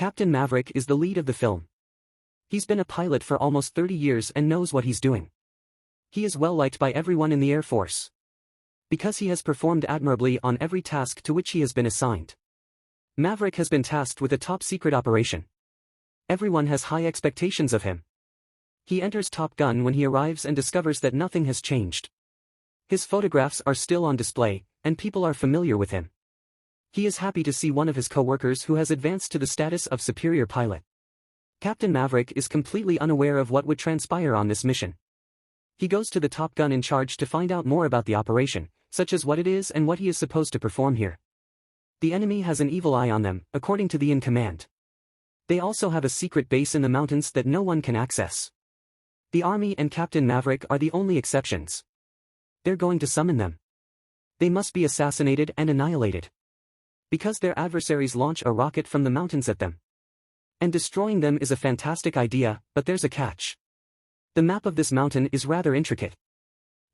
Captain Maverick is the lead of the film. He's been a pilot for almost 30 years and knows what he's doing. He is well liked by everyone in the Air Force, because he has performed admirably on every task to which he has been assigned. Maverick has been tasked with a top-secret operation. Everyone has high expectations of him. He enters Top Gun when he arrives and discovers that nothing has changed. His photographs are still on display, and people are familiar with him. He is happy to see one of his co-workers who has advanced to the status of superior pilot. Captain Maverick is completely unaware of what would transpire on this mission. He goes to the Top Gun in charge to find out more about the operation, such as what it is and what he is supposed to perform here. The enemy has an evil eye on them, according to the in command. They also have a secret base in the mountains that no one can access. The Army and Captain Maverick are the only exceptions. They're going to summon them. They must be assassinated and annihilated, because their adversaries launch a rocket from the mountains at them. And destroying them is a fantastic idea, but there's a catch. The map of this mountain is rather intricate.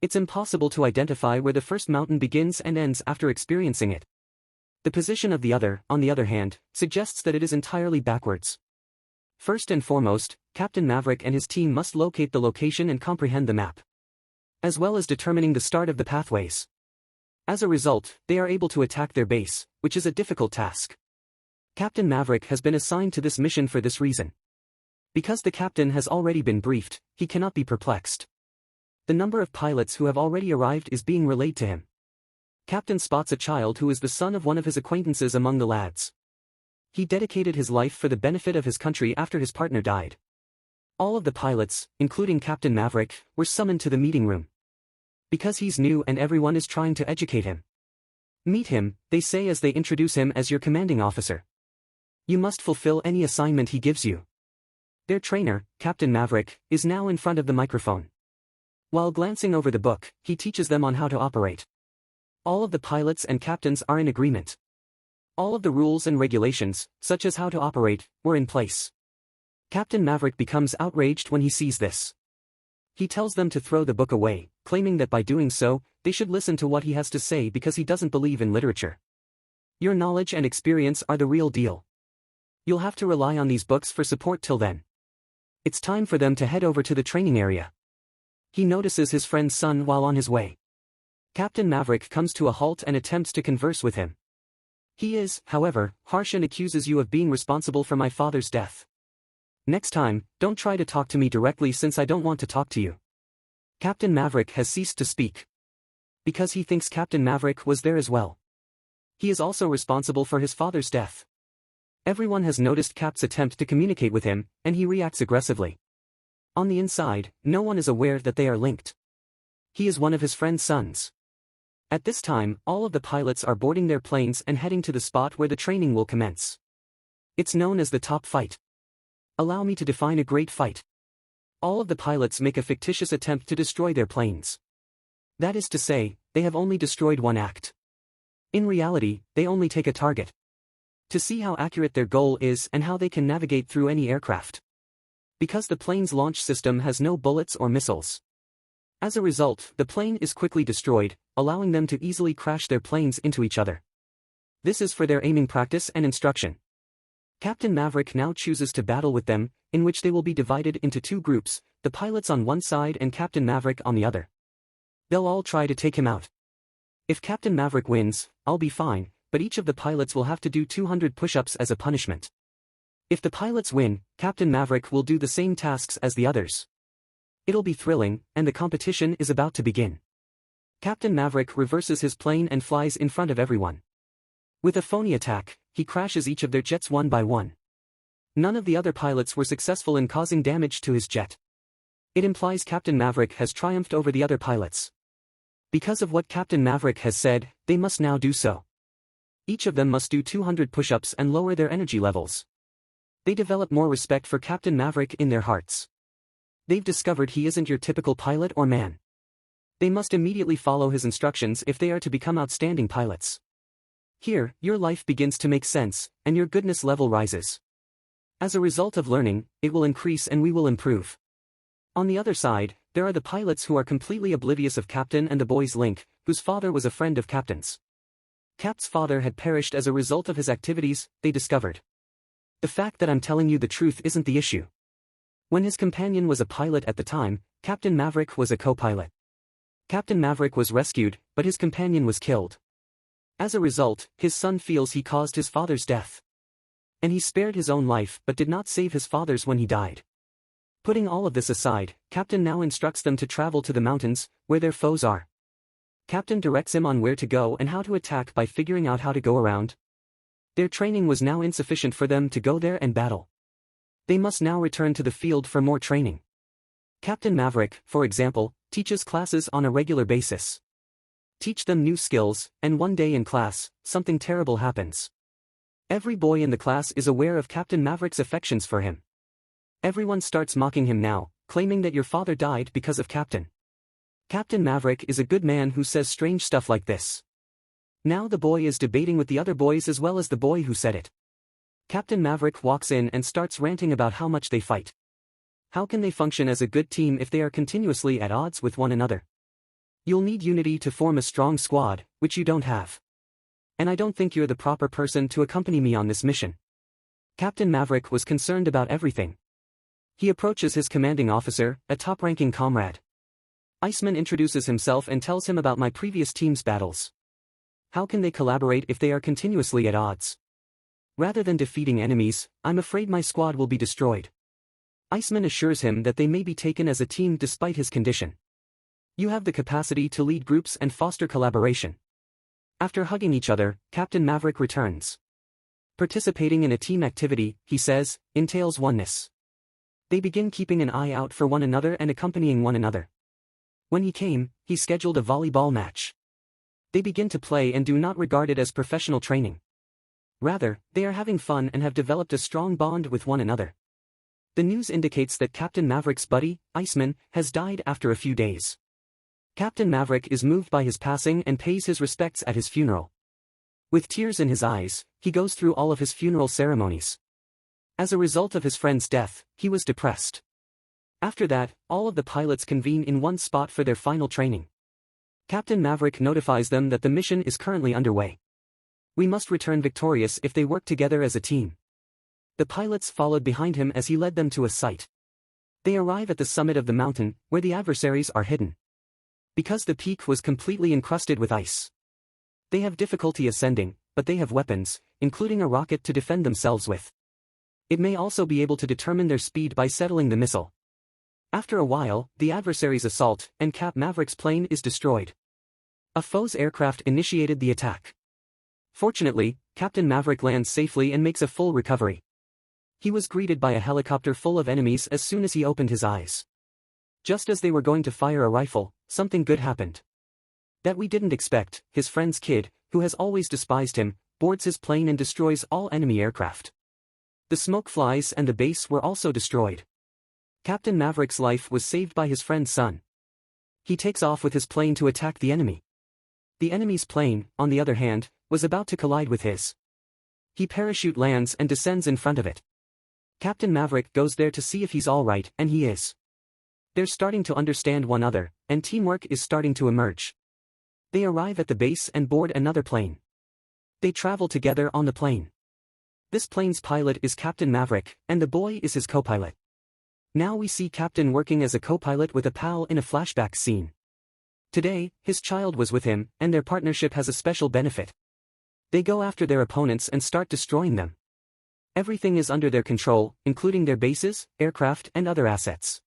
It's impossible to identify where the first mountain begins and ends after experiencing it. The position of the other, on the other hand, suggests that it is entirely backwards. First and foremost, Captain Maverick and his team must locate the location and comprehend the map, as well as determining the start of the pathways. As a result, they are able to attack their base, which is a difficult task. Captain Maverick has been assigned to this mission for this reason. Because the captain has already been briefed, he cannot be perplexed. The number of pilots who have already arrived is being relayed to him. Captain spots a child who is the son of one of his acquaintances among the lads. He dedicated his life for the benefit of his country after his partner died. All of the pilots, including Captain Maverick, were summoned to the meeting room. Because he's new and everyone is trying to educate him. Meet him, they say as they introduce him as your commanding officer. You must fulfill any assignment he gives you. Their trainer, Captain Maverick, is now in front of the microphone. While glancing over the book, he teaches them on how to operate. All of the pilots and captains are in agreement. All of the rules and regulations, such as how to operate, were in place. Captain Maverick becomes outraged when he sees this. He tells them to throw the book away, claiming that by doing so, they should listen to what he has to say because he doesn't believe in literature. Your knowledge and experience are the real deal. You'll have to rely on these books for support till then. It's time for them to head over to the training area. He notices his friend's son while on his way. Captain Maverick comes to a halt and attempts to converse with him. He is, however, harsh and accuses you of being responsible for my father's death. Next time, don't try to talk to me directly since I don't want to talk to you. Captain Maverick has ceased to speak, because he thinks Captain Maverick was there as well. He is also responsible for his father's death. Everyone has noticed Cap's attempt to communicate with him, and he reacts aggressively. On the inside, no one is aware that they are linked. He is one of his friend's sons. At this time, all of the pilots are boarding their planes and heading to the spot where the training will commence. It's known as the top fight. Allow me to define a great fight. All of the pilots make a fictitious attempt to destroy their planes. That is to say, they have only destroyed one act. In reality, they only take a target, to see how accurate their goal is and how they can navigate through any aircraft. Because the plane's launch system has no bullets or missiles. As a result, the plane is quickly destroyed, allowing them to easily crash their planes into each other. This is for their aiming practice and instruction. Captain Maverick now chooses to battle with them, in which they will be divided into two groups, the pilots on one side and Captain Maverick on the other. They'll all try to take him out. If Captain Maverick wins, I'll be fine, but each of the pilots will have to do 200 push-ups as a punishment. If the pilots win, Captain Maverick will do the same tasks as the others. It'll be thrilling, and the competition is about to begin. Captain Maverick reverses his plane and flies in front of everyone. With a phony attack, he crashes each of their jets one by one. None of the other pilots were successful in causing damage to his jet. It implies Captain Maverick has triumphed over the other pilots. Because of what Captain Maverick has said, they must now do so. Each of them must do 200 push-ups and lower their energy levels. They develop more respect for Captain Maverick in their hearts. They've discovered he isn't your typical pilot or man. They must immediately follow his instructions if they are to become outstanding pilots. Here, your life begins to make sense, and your goodness level rises. As a result of learning, it will increase and we will improve. On the other side, there are the pilots who are completely oblivious of Captain and the boys Link, whose father was a friend of Captain's. Cap's father had perished as a result of his activities, they discovered. The fact that I'm telling you the truth isn't the issue. When his companion was a pilot at the time, Captain Maverick was a co-pilot. Captain Maverick was rescued, but his companion was killed. As a result, his son feels he caused his father's death. And he spared his own life but did not save his father's when he died. Putting all of this aside, Captain now instructs them to travel to the mountains, where their foes are. Captain directs him on where to go and how to attack by figuring out how to go around. Their training was now insufficient for them to go there and battle. They must now return to the field for more training. Captain Maverick, for example, teaches classes on a regular basis. Teach them new skills, and one day in class, something terrible happens. Every boy in the class is aware of Captain Maverick's affections for him. Everyone starts mocking him now, claiming that your father died because of Captain. Captain Maverick is a good man who says strange stuff like this. Now the boy is debating with the other boys as well as the boy who said it. Captain Maverick walks in and starts ranting about how much they fight. How can they function as a good team if they are continuously at odds with one another? You'll need unity to form a strong squad, which you don't have. And I don't think you're the proper person to accompany me on this mission. Captain Maverick was concerned about everything. He approaches his commanding officer, a top-ranking comrade. Iceman introduces himself and tells him about my previous team's battles. How can they collaborate if they are continuously at odds? Rather than defeating enemies, I'm afraid my squad will be destroyed. Iceman assures him that they may be taken as a team despite his condition. You have the capacity to lead groups and foster collaboration. After hugging each other, Captain Maverick returns. Participating in a team activity, he says, entails oneness. They begin keeping an eye out for one another and accompanying one another. When he came, he scheduled a volleyball match. They begin to play and do not regard it as professional training. Rather, they are having fun and have developed a strong bond with one another. The news indicates that Captain Maverick's buddy, Iceman, has died after a few days. Captain Maverick is moved by his passing and pays his respects at his funeral. With tears in his eyes, he goes through all of his funeral ceremonies. As a result of his friend's death, he was depressed. After that, all of the pilots convene in one spot for their final training. Captain Maverick notifies them that the mission is currently underway. We must return victorious if they work together as a team. The pilots followed behind him as he led them to a site. They arrive at the summit of the mountain, where the adversaries are hidden. Because the peak was completely encrusted with ice. They have difficulty ascending, but they have weapons, including a rocket to defend themselves with. It may also be able to determine their speed by settling the missile. After a while, the adversaries assault, and Cap Maverick's plane is destroyed. A foe's aircraft initiated the attack. Fortunately, Captain Maverick lands safely and makes a full recovery. He was greeted by a helicopter full of enemies as soon as he opened his eyes. Just as they were going to fire a rifle, something good happened. That we didn't expect, his friend's kid, who has always despised him, boards his plane and destroys all enemy aircraft. The smoke flies and the base were also destroyed. Captain Maverick's life was saved by his friend's son. He takes off with his plane to attack the enemy. The enemy's plane, on the other hand, was about to collide with his. He parachute lands and descends in front of it. Captain Maverick goes there to see if he's alright, and he is. They're starting to understand one another, and teamwork is starting to emerge. They arrive at the base and board another plane. They travel together on the plane. This plane's pilot is Captain Maverick, and the boy is his co-pilot. Now we see Captain working as a co-pilot with a pal in a flashback scene. Today, his child was with him, and their partnership has a special benefit. They go after their opponents and start destroying them. Everything is under their control, including their bases, aircraft and other assets.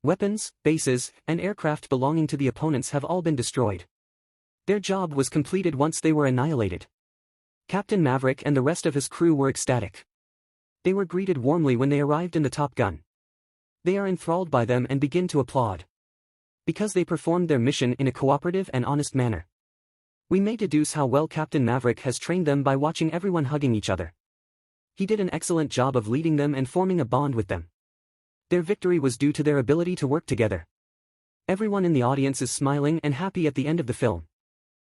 Weapons, bases, and aircraft belonging to the opponents have all been destroyed. Their job was completed once they were annihilated. Captain Maverick and the rest of his crew were ecstatic. They were greeted warmly when they arrived in the Top Gun. They are enthralled by them and begin to applaud. Because they performed their mission in a cooperative and honest manner. We may deduce how well Captain Maverick has trained them by watching everyone hugging each other. He did an excellent job of leading them and forming a bond with them. Their victory was due to their ability to work together. Everyone in the audience is smiling and happy at the end of the film.